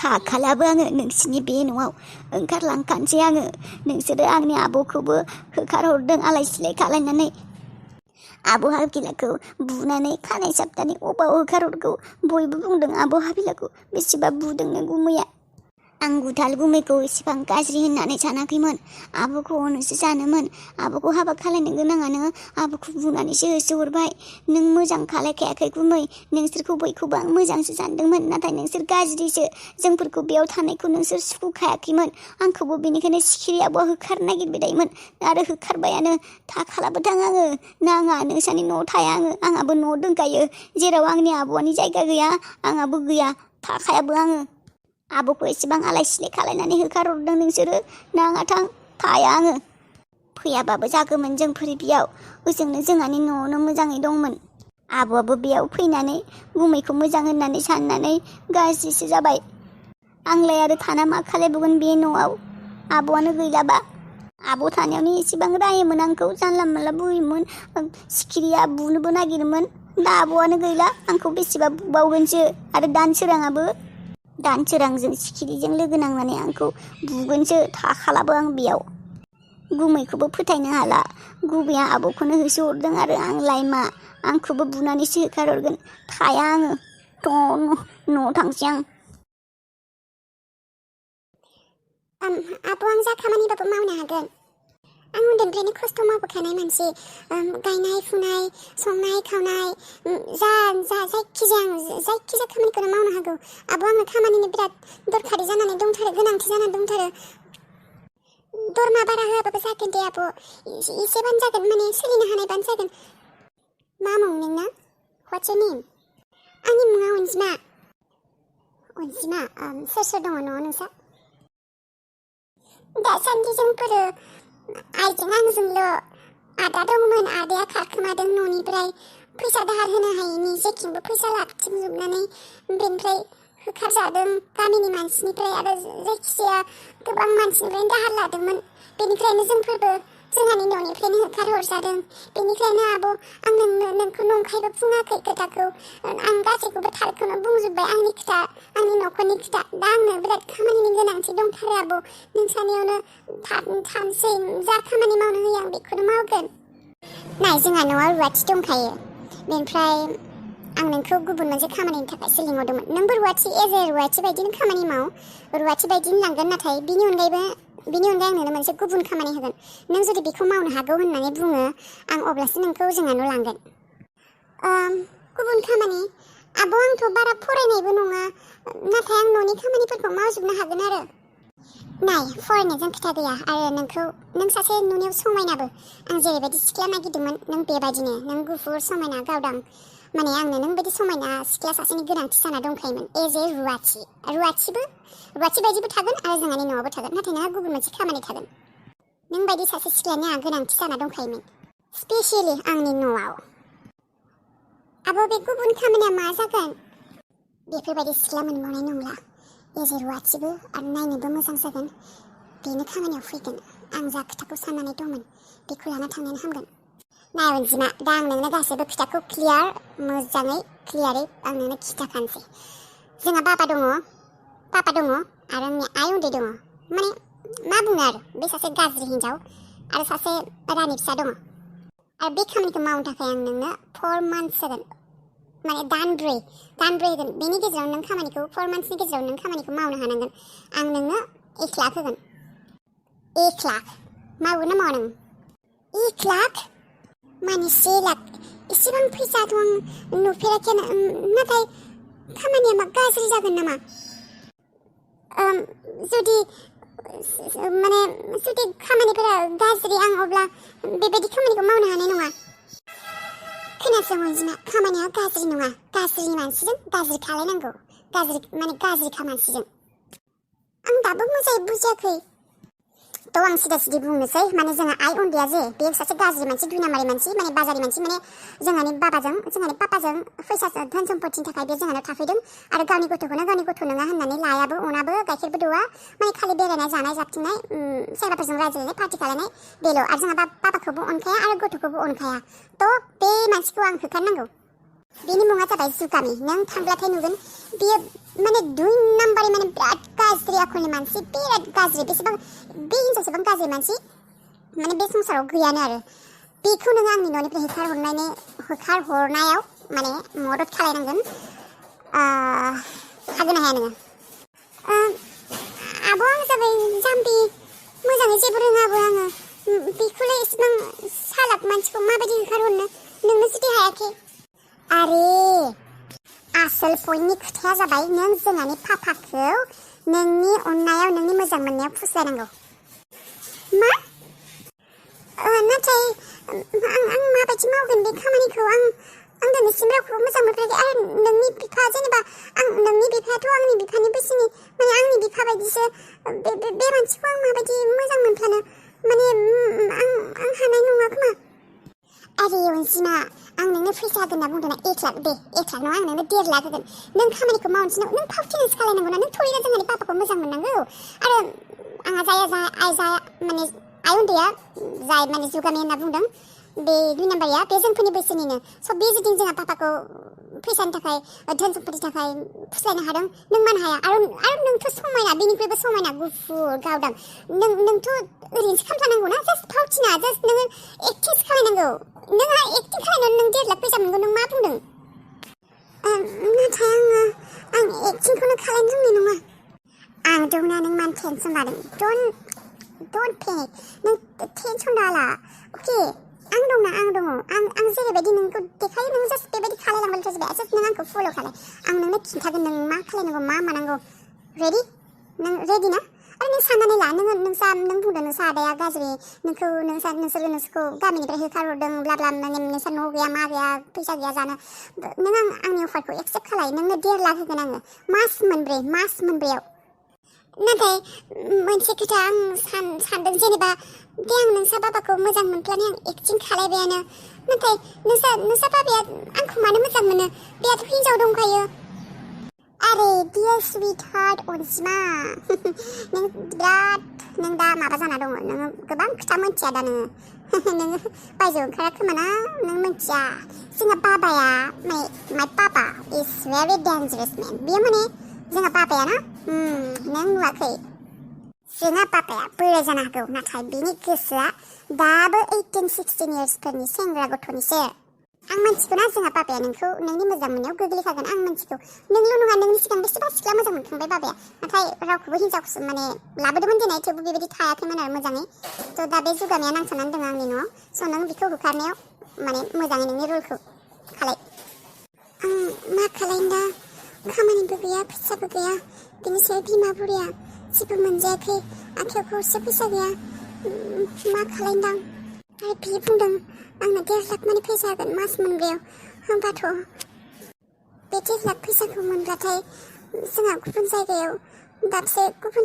थाखालाबो आङो नोंसिनि बे न'आव ओंखारलांखानोसै आङो नोंसोरो आंनि आब'खौबो होखारहरदों आलाय सिलाय खालायनानै आब' हाबिलाखौ बुनानै खानाय साबनानै अबाव होखारहरगौ बयबो बुंदों आब' हाबिलाखौ बेसेबा बुदोंनो गुमैया आं गुथाल गुमैखौ एसेबां गाज्रि होननानै सानाखैमोन आब'खौ अनोसो सानोमोन आब'खौ हाबा खालायनो गोनाङानो आब'खौ बुनानैसो होसोहरबाय नों मोजां खालायखायाखै गुमै नोंसोरखौ बयखौबो आं मोजांसो सानदोंमोन नाथाय नोंसोर गाज्रिसो जोंफोरखौ बेयाव थानायखौ नोंसोर सुखुखायाखैमोन आंखौबो बेनिखायनो सिखिरि आब'आ होखारनो नागिरबाय थायोमोन आरो होखारबायानो थाखालाबोदां आङो नाङा नोंसानि न'आव थाया आंहाबो न'आव दोनखायो जेराव आंनि आब'नि जायगा गैया आंहाबो गैया थाखायाबो आङो आब'खौ एसेबां आलाय सिलाय खालायनानै होखारहरदों नोंसोरो नाङा थाया आङो फैयाबाबो जागौमोन जोंफोर बेयाव ओजोंनो जोंहानि न'आवनो मोजाङै दंमोन आब'आबो बेयाव फैनानै गुमैखौ मोजां होननानै साननानै गाज्रिसो जाबाय आंलाय आरो थाना मा खालायबावगोन बे न'आव आब'आनो गैलाबा आब' थानायावनो एसेबां रायोमोन आंखौ जानला मोनला बुयोमोन सिखिरिया बुनोबो नागिरोमोन दा आब'आनो गैला आंखौ बेसेबा बुबावगोनसो आरो दानसोरांजों सिखिरिजों लोगो नांनानै आंखौ बुगोनसो थाखालाबो आं बेयाव गुमैखौबो फोथायनो हाला गुबैया आब'खौनो होसोहरदों आरो आंलाय मा आंखौबो बुनानैसो होखारहरगोन थाया आङो न'आव थांसै आब' आं जा खामानिबाबो मावनो हागोन आं उन्दैनिफ्रायनो खस्थ' मावबोखानाय मानसि गायनाय फुनाय संनाय खावनाय जायखिजाया खामानिखौनो मावनो हागौ आब' आंनो खामानिनि बिराद दरखारि जानानै दंथारो गोनांथि जानानै दंथारो दरमा बारा होआबाबो जागोन दे आब' एसेबानो जागोन माने सोलिनो हानायबानो जागोन मा मुं नोंना What's your name? आंनि मुङा अनजिमा सोर दङ न'आव नोंसा दासान्दि जोंफोरो आइजों आंजोंल' आदा दंमोन आदाया खारखोमादों न'निफ्राय फैसा दाहार होनो हायैनि जेथिंबो फैसा लाबथिंजोबनानै बेनिफ्राय होखारजादों गामिनि मानसिनिफ्राय आरो जायखिजाया गोबां मानसिनिफ्रायनो दाहार लादोंमोन बेनिफ्रायनो जोंफोरबो जोंहानि न'निफ्रायनो होखारहरजादों बेनिखायनो आब' आं नोंखौ नंखायबो बुङाखै खोथाखौ आं गासैखौबो थारखौनो बुंजोब्बाय आंनि खोथा आंनि न'खरनि खोथा दा आंनो बिराद खामानिनि गोनांथि दंथारो आब' नोंसानियावनो थानोसै जा खामानि मावनो होयो आं बेखौनो मावगोन नाय जोंहा न'आव रुवाथि दंखायो बेनिफ्राय आं नोंखौ गुबुन मोनसे खामानिनि थाखायसो लिंहरदोंमोन नोंबो रुवाथि रुवाथि बायदिनो खामानि माव रुवाथि बायदिनो लांगोन नाथाय बिनि अनगायै आं नोंनो मोनसे गुबुन खामानि होगोन नों जुदि बेखौ मावनो हागौ होननानै बुङो आं अब्लासो नोंखौ जोंहानाव लांगोन गुबुन खामानि आब' आंथ' बारा फरायनायबो नङा नाथाय आं न'नि खामानिफोरखौ मावजोबनो हागोन आरो नाय फरायनायजों खोथा गैया आरो नों सासे नुनायाव समायनाबो आं जेरैबायदि सिख्ला नागिरदोंमोन नों बेबायदिनो नों गुफुर समायना गावदां माने आंनो नों बायदि समायना सिख्ला सासेनि गोनांथि जाना दंखायोमोन एज ए रुवाथि बायदिबो थागोन आरो जोंहानि न'आवबो थागोन नाथाय नोंहा गुबुन मोनसे खामानि थागोन नों बायदि सासे सिख्लानि आंहा गोनांथि जाना दंखायोमोन स्पेसियेलि आंनि न'आव आब' बे गुबुन खामानिया मा जागोन बेफोरबायदि सिख्ला मोनबावनाय नंला एज ए रुवाथिबो आरो नायनोबो मोजां जागोन बेनो खामानियाव फैगोन आं जा खोथाखौ साननानै दंमोन बेखौ लाना थांनायानो हामगोन नाय अनजिमा दा आं नोंनो गासैबो खोथाखौ मोजाङै क्लियारै आं नोंनो खिथाखानोसै जोंहा पापा दङ आरो आंनि आइ उन्दै दङ माने मा बुङो आरो बे सासे गाज्रि हिन्जाव आरो सासे रानि फिसा दङ आरो बे खामानिखौ मावनो थाखाय आं नोंनो 4 months होगोन माने दानब्रै होगोन बेनि गेजेराव नों खामानिखौ 4 monthsनि गेजेराव नों खामानिखौ मावनो हानांगोन आं नोंनो 1 लाख होगोन 1 लाख मावगोन ना मावा नों 1 लाख माने 1 लाख एसेबां फैसाथ' आं नुफेराखैनो नाथाय खामानिया मा गाज्रि जागोन नामा जुदि खामानिफोरा गाज्रि आं अब्ला बेबायदि खामानिखौ मावनो हानाय नङा खोनासं अनजिमा खामानिया गाज्रि नङा गाज्रि मानसिजों गाज्रि खालायनांगौ गाज्रिखा मानसिजों आं दाबो मोजाङै बुजियाखै थ' आं सिदा बुंनोसै माने जोंहा आइ उन्दैया जे बे सासे गाज्रि मानसि दुइनामारि मानसि माने बाजारि मानसि माने जोंहानि पापाजों फैसा धोन सम्पतिनि थाखाय बे जोंहानाव थाफैदों आरो गावनि गथ'खौनो गावनि गथ' नङा होननानै लायाबो अनाबो गाइखेरबो दौआ माने खालि बेरायनाय जानाय जाबथिंनाय सेंग्राफोरजों रायज्लायनाय पार्टि खालायनाय बेल' आरो जोंहा पापाखौबो अनखाया आरो गथ'खौबो अनखाया थ' बे मानसिखौ आं होखारनांगौ बेनि मुङा जाबाय जुगामि नों थांब्लाथाय नुगोन बियो माने 2 नाम्बारनि माने बिराद गाज्रि आखलनि मानसि बिराद गाज्रि बेसेबां बे हिनजावसेबां गाज्रि मानसि माने बे संसाराव गैयानो आरो बेखौ नों आंनि न'निफ्राय होखारहरनायाव माने मदद खालायनांगोन हागोन ना हाया नोङो आब' आं जाबाय जाम्बि मोजाङै जेबो रोङाबो आङो बेखौलाय इसेबां सालाक मानसिखौ माबायदि होखारहरनो नोंनो जुदि हायाखै आरे आसल पइन्टनि खोथाया जाबाय नों जोंहानि पापाखौ नोंनि अननायाव नोंनि मोजां मोननायाव फुस्लायनांगौ मा नाथाय आं माबायदि मावगोन बे खामानिखौ आं दिनैसिम रावखौबो मोजां मोनफेराखै आरो नोंनि बिफा जेनेबा नोंनि बिफायाथ' आंनि बिफानि बैसोनि माने आंनि बिफा बायदिसो बे मानसिखौ आं माबायदि मोजां मोनफ्लानो माने आं हानाय नङा खोमा आरे अनजिमा आं नोंनो फैसा होगोन होनना बुंदोंना 1 लाख दे 1 लाख नङा आं नोंनो 1.5 लाख होगोन नों खामानिखौ मावनोसै नों फावथिनासो खालायनांगौ ना नों थोरैनो जोंहानि पापाखौ मोजां मोननांगौ आरो आंहा माने आइ उन्दैया जाय माने जुगामि होनना बुंदों बे 2 नाम्बारिया बे जोंफोरनि बैसोनिनो स' बे जुदि जोंहा पापाखौ फैसानि थाखाय धोन सम्पतिनि थाखाय फुस्लायनो हादों नों मानो हाया आरो नोंथ' समायना बेनिख्रुइबो समायना गुफुर गावदां नोंथ' ओरैनोसो खालामखानांगौ ना जास्ट फावथिना जास्ट नोङो एक्टिंसो खालायनांगौ नोंहा एक्टिं खालायनानै नों 1.5 लाख फैसा मोनगोन नों मा बुंदों नाथाय आं एक्टिंखौनो खालायनो रोंनाय नङा आं दंना नों मानो टेनसन लादों डन्ट पेनिक नों टेनसन दाला अके आं दं आं जेरैबायदि नोंखौ देखायो नों जास्ट बेबायदि खालायलांबाय जाबाय जास्ट नों आंखौ फल' खालाय आं नोंनो खिन्थागोन नों मा खालायनांगौ मा मानांगौ रेडि नों रेडि ना आरो नों साननानै ला नों बुंदों नोंसा आदाया गाज्रि नोंसोरखौ गामिनिफ्राय होखारहरदों ब्ला ब्ला नोंसा न' गैया मा गैया फैसा गैया जानो नों आंनि अफारखौ एक्सेप्ट खालाय नोंनो 1.5 लाख होगोन आङो मास मोनब्रैयाव नाथाय मोनसे खोथा आं सानदों जेनेबा दे आं नोंसा बाबाखौ मोजां मोनफ्लानो आं एक्टिं खालायबायानो नाथाय नोंसा बाबाया आंखौ मानो मोजां मोनो बेयाथ' हिनजाव दंखायो आरे डियर स्वीट हार्ट अनजिमा नों दा माबा जाना दङ नोङो गोबां खोथा मोनथिया दा नोङो बायजोआव ओंखारा खोमा ना नों मोनथिया जोंहा बाबाया माय पापा इज भेरि डेन्जारास मेन बेयो माने जोंहा पापाया ना नों नुवाखै जोंहा पापाया बोराय जानो हागौ नाथाय बिनि गोसोआ दाबो 18-16 इयार्सफोरनि सेंग्रा गथ'निसो आं मिथिगौ ना जोंहा पापाया नोंखौ नोंनि मोजां मोननायाव गोग्लैखागोन आं मिथिगौ नोंल' नङा नोंनि सिगां बेसेबां सिख्ला मोजां मोनखांबाय बाबाया नाथाय रावखौबो हिनजावखौसो माने लाबोदोंमोन दिनै थेवबो बेबायदि थायाखैमोन आरो मोजाङै थ' दा बे जुगामिया नांथानानै दङ आंनि न'आव स' नों बिखौ होखारनायाव माने मोजाङै नोंनि रुलखौ खालाय आं मा खालायनो दा खामानिबो गैया फैसाबो गैया बिनि सायाव बिमा बुरिया जेबो मोनजायाखै आखायाव गरसे फैसा गैया मा खालायनो दां आरो बियो बुंदों आंनो 1.5 लाख मानि फैसा होगोन मास मोनब्रैयाव होमबाथ' बे 1.5 लाख फैसाखौ मोनब्लाथाय जोंहा गुबुन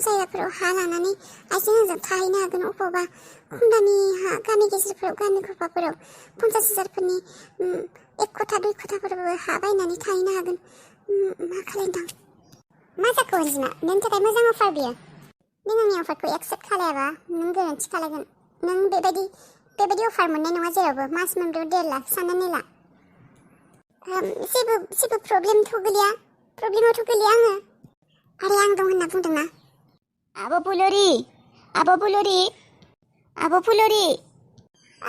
जायगाफोराव हा लानानै आइजों आंजों थाहैनो हागोन अबावबा खम दामि हा गामि गेजेरफोराव गामि गफाफोराव 50,000फोरनि 1 खथा 2 खथाफोरबो हा बायनानै थाहैनो हागोन मा खालायनो मा जाखो अनजिमा नोंनि थाखाय मोजां अफार बियो नों आंनि अफारखौ एक्सेप्ट खालायाबा नों गोरोन्थि खालायगोन नों बेबायदि अफार मोननाय नङा जेरावबो मास मोनब्रैयाव 1.5 लाख साननानै ला जेबो प्रब्लेमावथ' गोलैया आङो आरे आं दं होनना बुंदोंना आब' फुलुरि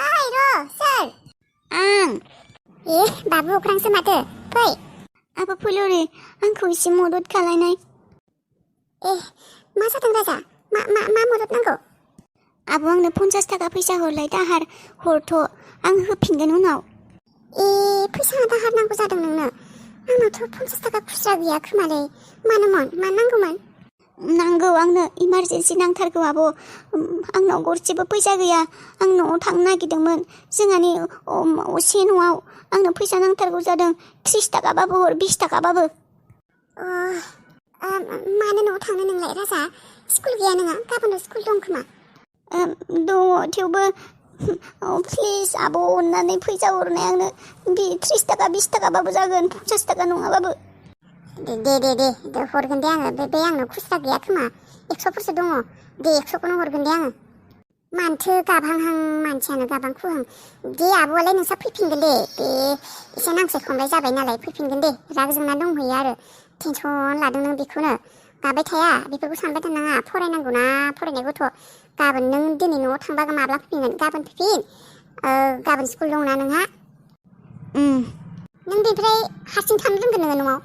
ओइ र' सोर आं बाबु अख्रांसो माथो फै आब' फुलुरि आंखौ एसे मदद खालायनाय मा जादों राजा मा मदद नांगौ आब' आंनो 50 थाखा फैसा हरलाय दाहार हरथ' आं होफिनगोन उनाव फैसा दाहार नांगौ जादों नोंनो आंनावथ' 50 थाखा खुस्रा गैया खोमालै मानोमोन मा नांगौमोन नांगौ आंनो इमारजेन्सि नांथारगौ आब' आंनाव गरसेबो फैसा गैया आं न'आव थांनो नागिरदोंमोन जोंहानि असे न'आव आंनो फैसा नांथारगौ जादों 30 थाखाबाबो हर 20 थाखाबाबो मानो न'आव थांनो नोंलाय राजा स्कुल गैया नोङा गाबोन स्कुल दं खोमा दङ थेवबो प्लिज आब' अननानै फैसा हरनाय आंनो 30 थाखा 20 थाखाबाबो जागोन 50 थाखा नङाबाबो दे हरगोन दे आङो बे आंनाव खुस्रा गैया खोमा 100फोरसो दङ दे 100खौनो हरगोन दे आङो मानथो गाबहांहां मानसियानो गाबहांखुहां दे आब'आलाय नोंसा फैफिनगोन दे बे एसे नांस्लाय खमलाय जाबाय नालाय फैफिनगोन दे राग जोंना दंहैयो आरो टेनसन लादों नों बेखौनो गाबाय थाया बेफोरखौ सानबाय थानाङा फरायनांगौ ना फरायनाय गथ' गाबोन नों दिनै न'आव थांबा माब्ला फैफिनगोन गाबोन फैफिन गाबोन स्कुल दंना नोंहा नों बेनिफ्राय हारसिं थानो रोंगोन नोङो न'आव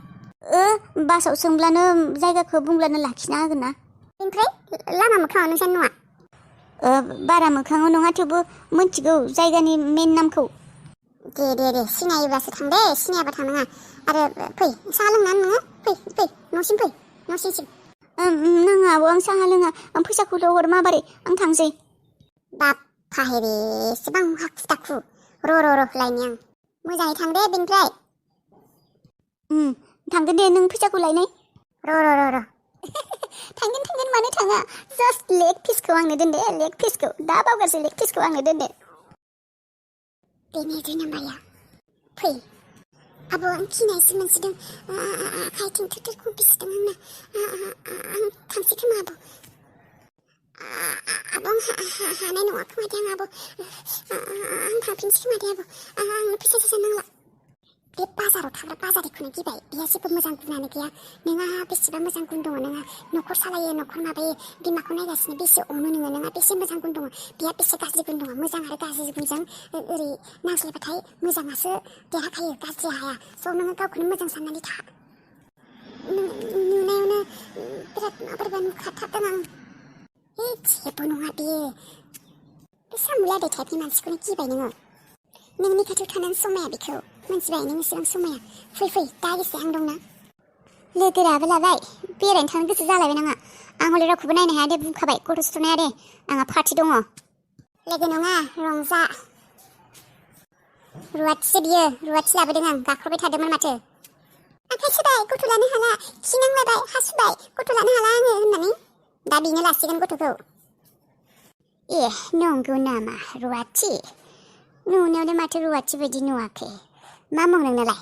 बासाव सोंब्लानो जायगाखौ बुंब्लानो लाखिना होगोन ना बेनिफ्राय लामा मोखाङाव नोंसानि न'आ बारा मोखाङाव नङा थेवबो मिथिगौ जायगानि मेन नामखौ दे सिनायोब्लासो थां दे सिनायाबा थानाङा आरो फै साहा लोंनानै नोङो फै न'सिम फै न'सिम नाङा आब' आं साहा लोङा आं फैसाखौल' हर माबारै आं थांसै बाप फाहेरे एसेबां हाखु दाखु र' लायनि आं मोजाङै थां दे बेनिफ्राय थांगोन दे नों फैसाखौ लायनाय र' थांगोन मानो थाङा जास्ट लेग पिसखौ आंनो दोन दे लेग पिसखौ दा बावगारसै लेग पिसखौ आंनो दोन दे बेनि 2 नाम्बारया फै आब' आं गिनायसो मोनसिदों आखाइथिं थोर खंफिसोदों आंना आं थांसै खोमा आब' आं हानाय नङा खोमा दे आब' आं थांफिनसै खोमा दे आब' आंनो फैसा सासा नांला बे बाजाराव थाग्रा बाजारिखौनो गिबाय बेहा जेबो मोजां गुनानो गैया नोंहा बेसेबा मोजां गुन दङ नोंहा न'खर सालायो न'खर माबायो बिमाखौ नायगासिनो बेसे अनो नोंहा बेसे मोजां गुन दङ बेहा बेसे गाज्रि गुन दङ मोजां आरो गाज्रि गुनजों ओरै नांज्लायबाथाय मोजाङासो देरहाखायो गाज्रि हाया स' नोङो गावखौनो मोजां साननानै था नुनायावनो बिराद माबोरैबा नुखाथारदों आं जेबो नङा बेयो बे सामुलायबाय टाइपनि मानसिखौनो गिबाय नोङो नोंनि खाथियाव थानानै समाया बेखौ मोनथिबाय नों एसेबां समाया फै दा एसे आं दंना लोगोराबो लाबाय बेरायनो थांनो गोसो जालायबाय नाङा आं हले रावखौबो नायनो हाया दे बुंखाबाय गथ' सुथ'नाया दे आंहा पार्टि दङ लोगो नङा रंजा रुवाथिसो बियो रुवाथि लाबोदों आं गाख्रबबाय थादोंमोन माथो आखाइ सुबाय गथ' लानो हाला खिनांलायबाय हासुबाय गथ' लानो हाला आङो होननानै दा बेनो लासिगोन गथ'खौ नंगौ नामा रुवाथि नुनायावलाय माथो रुवाथि बायदि नुवाखै मा मुं नोंनालाय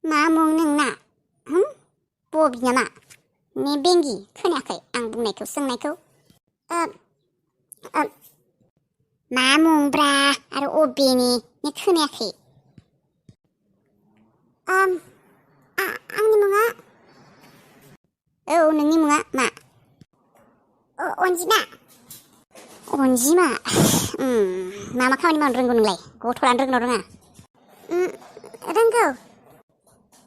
मा मुं नोंना बबि नामा ने बेंगि खोनायाखै आं बुंनायखौ सोंनायखौ मा मुंब्रा आरो अबेनि ने खोनायाखै आंनि मुङा नोंनि मुङा मा अनजिमा मा खामानि मावनो रोंगौ नोंलाय गथ' लानो रोंगौ रोङा रोंगौ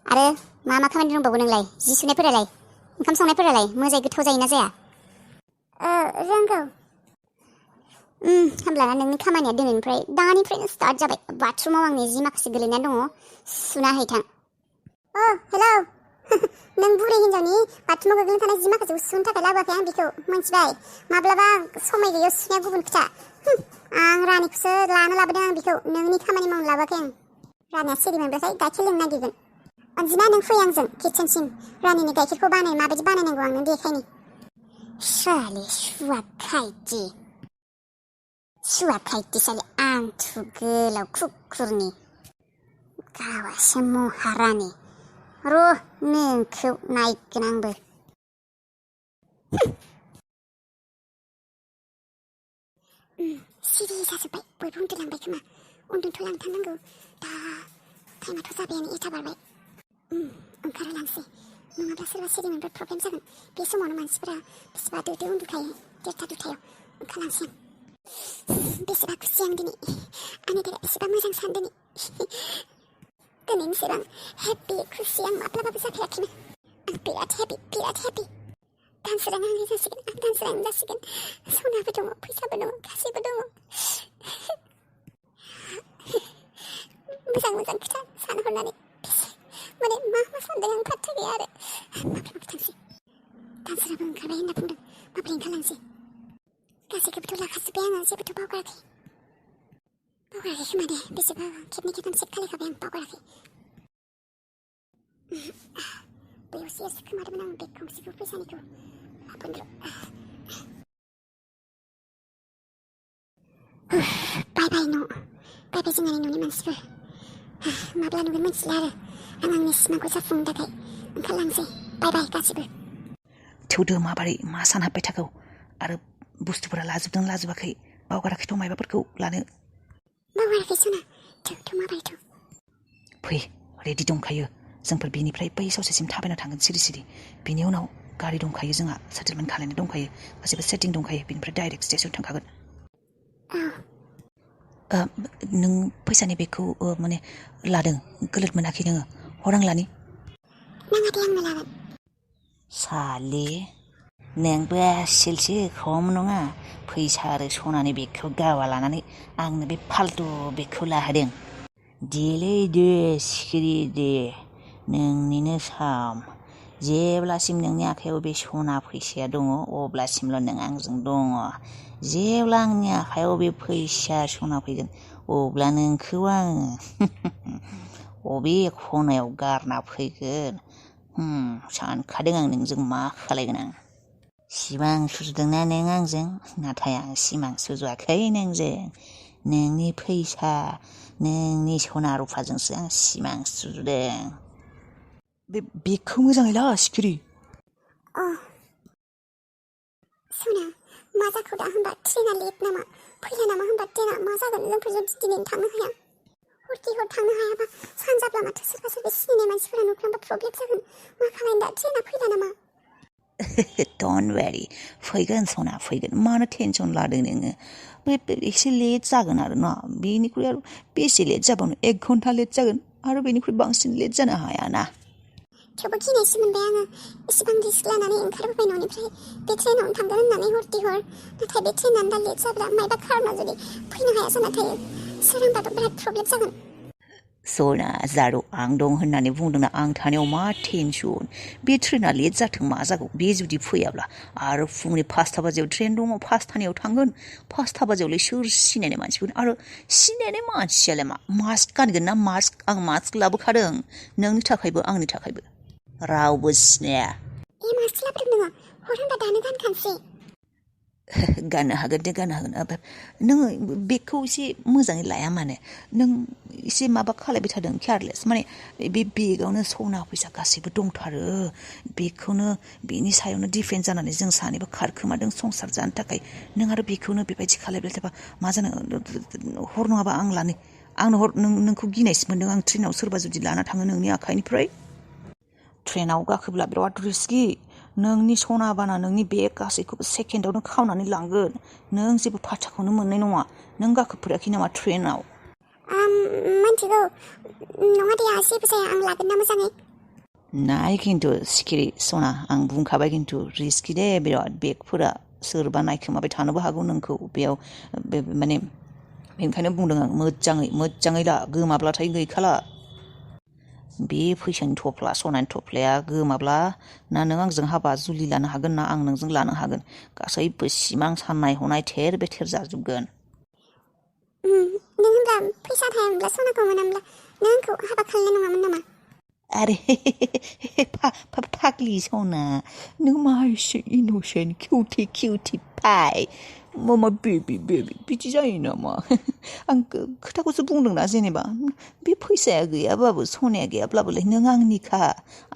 आरो मा खामानि रोंबावगौ नोंलाय जि सुनायफोरालाय ओंखाम संनायफोरालाय मोजाङै गोथाव जायोना जाया रोंगौ होमब्लाना नोंनि खामानिया दिनैनिफ्राय दानिफ्रायनो स्टार्ट जाबाय बाथरुमाव आंनि जि माखासे गोलैनानै दङ सुना हैथां हेलौ नों बुरै हिन्जावनि बाथरुमाव गोग्लैना थानाय जि माखासे सुनो थाखाय लाबोआखै आं बेखौ मोनथिबाय माब्लाबा समाय गैयैयाव सुनाया गुबुन खोथा आं रानिखौसो लानो लाबोदों आं बेखौ नोंनि खामानि मावनो लाबोआखै आं रानिया सिरि मोनब्लाथाय गाइखेर लोंनो नागिरगोन अनजिमा नों फै आंजों किटचेनसिम रानिनि गाइखेरखौ माबायदि बानायनांगौ आं नों देखायनि साले सुवाखायथि साले आंथु गोलाव खुखुरनि गावासो महारानि र' नोंखौ नायगोन आंबो सिरि जाजोब्बाय बयबो उन्दुलांबाय खोमा उन्दुनोथ' लांथारनांगौ दा टाइमाथ' जाबायानो 1टा बारबाय ओंखारलांसै नङाब्ला सोरबा सिरि मोनबा प्रब्लेम जागोन बे समावनो मानसिफोरा बेसेबा दो उन्दुखायो 1टा 2टायाव ओंखारलांसै आं बेसेबा खुसि आं दिनै आंनि थाखाय बेसेबा मोजां सान दिनैनि सिगां हेपि खुसि आं माब्लाबाबो जाफेराखैमोन आं बिराद हेपि डान्स रोंहांनाय जासिगोन आं डान्स रोंहां जासिगोन सनाबो दङ फैसाबो दङ गासैबो दङ मोजां खोथा सानहरनानै माने मा सानदों आं फात्ता गैया आरो माब्लाबाबो थांसै डान्साराबो ओंखारबाय होनना बुंदों माब्रै ओंखारलांसै गासैखौबोथ' लाखाजोब्बाय आङो जेबोथ' बावगाराखै खोमा दे बेसेबा खेबनै खेबथाम चेक खालायखाबाय आं बावगाराखै बैयावसो एसे खोमादोंमोन आं बेग गंसेखौ फैसानिखौ लाबोनो बाय जोंहानि न'नि मानसिफोर माब्ला नुगोन मिथिला आरो आं आंनि सिमांखौ जाफुंनो थाखाय ओंखारलांसै बाय गासिबो थौदो माबोरै मा सान हाबबाय थागौ आरो बुस्थुफोरा लाजोबदों लाजोबाखै बावगाराखैथ' मायबाफोरखौ लानो बावगाराखै सना थ' माबायथ' फै रेडि दंखायो जोंफोर बेनिफ्राय बै ससेसिम थाबायना थांगोन सिरि सिरि बेनि उनाव गारि दंखायो जोंहा सेटेलमेन्ट खालायनाय दंखायो गासैबो सेटिं दंखायो बेनिफ्राय डाइरेक्ट स्टेसन थांखागोन नों फैसानि बेगखौ माने लादों गोलोद मोनाखै नोङो हर आं लानि नाङा दे आंनो लागोन साले नोंबो आसोलसो खम नङा फैसा आरो सनानि बेगखौ गावा लानानै आंनो बे फाल्तु बेगखौ लाहोदों देलै दे सिखिरि दे नोंनिनो साम जेब्लासिम नोंनि आखायाव बे सना फैसाया दङ अब्लासिमल' नों आंजों दङ जेब्ला आंनि आखायाव बे फैसा सना फैगोन अब्ला नोंखौ आङो अबे खनायाव गारना फैगोन सानखादों आं नोंजों मा खालायगोन आं सिमां सुजुदोंना नों आंजों नाथाय आं सिमां सुजुआखै नोंजों नोंनि फैसा नोंनि सना रुफाजोंसो आं सिमां सुजुदों बे बेगखौ मोजाङै ला सिखिरि सना मा जाखो दा होनबा ट्रेना लेट नामा फैला नामा होनबा ट्रेना मा जागोन जोंफोर जुदि दिनै थांनो हाया हरथि हर थांनो हायाबा सानजाब्ला माथो सोरबा सोरबा सिनायनाय मानसिफोरा नुफ्लांबा प्रब्लेम जागोन मा खालायनो दा ट्रेना फैला नामा डन्ट वेरी फैगोन सना फैगोन मानो टेनसन लादों नोङो बे एसे लेट जागोन आरो ना बेनिख्रुइ आरो बेसे लेट जाबावनो 1 घन्टा लेट जागोन आरो बेनिख्रुइ बांसिन लेट जानो हायाना थेवबो गिनायसो मोनबाय आङो इसिबां रिस्क लानानै ओंखारबोबाय न'निफ्राय बे ट्रेनावनो थांगोन होननानै हरथि हर नाथाय बे ट्रेनानो दा लेट जाब्ला मायबा खारना जुदि फैनो हाया जाना थायो सोरांबाथ' बिराद प्रब्लेम जागोन सना जारौ आं दं होननानै बुंदोंना आं थानायाव मा टेनसन बे ट्रेना लेट जाथों मा जागौ बे जुदि फैयाब्ला आरो फुंनि 5टा बाजियाव ट्रेन दङ 5टानियाव थांगोन 5टा बाजियावलाय सोर सिनायनाय मानसिफोर आरो सिनायनाय मानसियालाय मा मास्क गानगोन ना मास्क आं मास्क लाबोखादों नोंनि थाखायबो आंनि थाखायबो रावबो सिनाया मास्क लाबोदों नोङो हर होनबा दानो गानखानोसै गाननो हागोन दे गाननो हागोन नोङो बेगखौ एसे मोजाङै लाया माने नों एसे माबा खालायबाय थादों केयारलेस माने बे बेगावनो सना फैसा गासैबो दंथारो बेखौनो बेनि सायावनो डिपेन्ड जानानै जों सानैबो खारखोमादों संसार जानो थाखाय नों आरो बेखौनो बेबायदि खालायबाय थाबा मा जानो हर नङाबा आं लानो आंनो हर नोंखौ गिनायसो मोनदों आं ट्रेनाव सोरबा जुदि लाना थाङो नोंनि आखाइनिफ्राय ट्रेनाव गाखोब्ला बिराद रिस्कि नोंनि सना बाना नोंनि बेग गासैखौबो सेकेन्डआवनो खावनानै लांगोन नों जेबो फाथ्थाखौनो मोननाय नङा नों गाखोफेराखै नामा ट्रेनाव मिन्थिगौ नङा दे जेबो जाया आं लागोन ना मोजाङै नाय खिन्थु सिखिरि सना आं बुंखाबाय खिन्थु रिस्कि दे बिराद बेगफोरा सोरबा नायखोमाबाय थानोबो हागौ नोंखौ बेयाव माने बेनिखायनो बुंदों आं मोजाङै ला गोमाब्लाथाय गैखाला बे फैसानि थफ्ला सनानि थफ्लाया गोमाब्ला ना नों आंजों हाबा जुलि लानो हागोन ना आं नोंजों लानो हागोन गासैबो सिमां साननाय हनाय थेर बेथेर जाजोबगोन नों होनब्ला फैसा थायामोनब्ला सनाखौ मोनामब्ला नों आंखौ हाबा खालामनाय नङामोन नामा अरे फाग्लि सना नों मा एसे इनोसेन्ट किउटी पाइ मामा बेबी बिदि जायो नामा आं खोथाखौसो बुंदोंना जेनेबा बे फैसाया गैयाबाबो सनाया गैयाब्लाबोलाय नों आंनिखा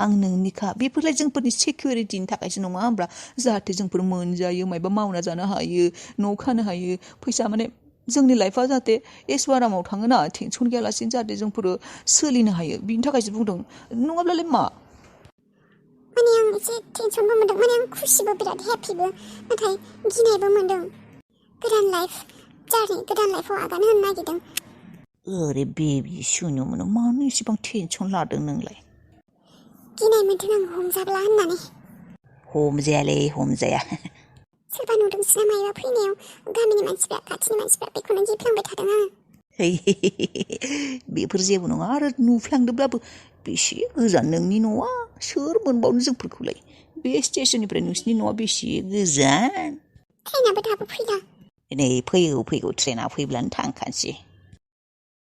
आं नोंनिखा बेफोरलाय जोंफोरनि सिकिउरिटिनि थाखायसो नङा होमब्ला जाहाथे जोंफोर मोनजायो मायबा मावना जानो हायो न' खानो हायो फैसा माने जोंनि लाइफआ जाहाथे एस आरामाव थाङोना टेनसन गैयालासिनो जाहाथे जोंफोरो सोलिनो हायो बिनि थाखायसो बुंदों नङाब्लालाय मा माने आं एसे टेनसनबो मोनदों माने आं खुसिबो बिराद हेपिबो नाथाय गिनायबो मोनदों गोदान लाइफ जार्नि गोदान लाइफआव आगान होनो नागिरदों अरे बेबी सुनो मोनो मानो एसेबां टेनसन लादों नोंलाय गिनाय मोनदों आं हमजाब्ला होननानै हमजाया सोरबा नुदोंसो ना मायबा फैनायाव गामिनि मानसिफ्रा खाथिनि मानसिफ्रा बेखौनो गिफ्लांबाय थादों आङो बेफोर जेबो नङा आरो नुफ्लांदोंब्लाबो बेसे गोजान नोंनि न'आ सोर मोनबावनो जोंफोरखौलाय बे स्टेशननिफ्राय नोंसिनि न'आ बेसे गोजान ट्रेनाबो दाबो फैला नै फैगौ ट्रेना फैब्लानो थांखानोसै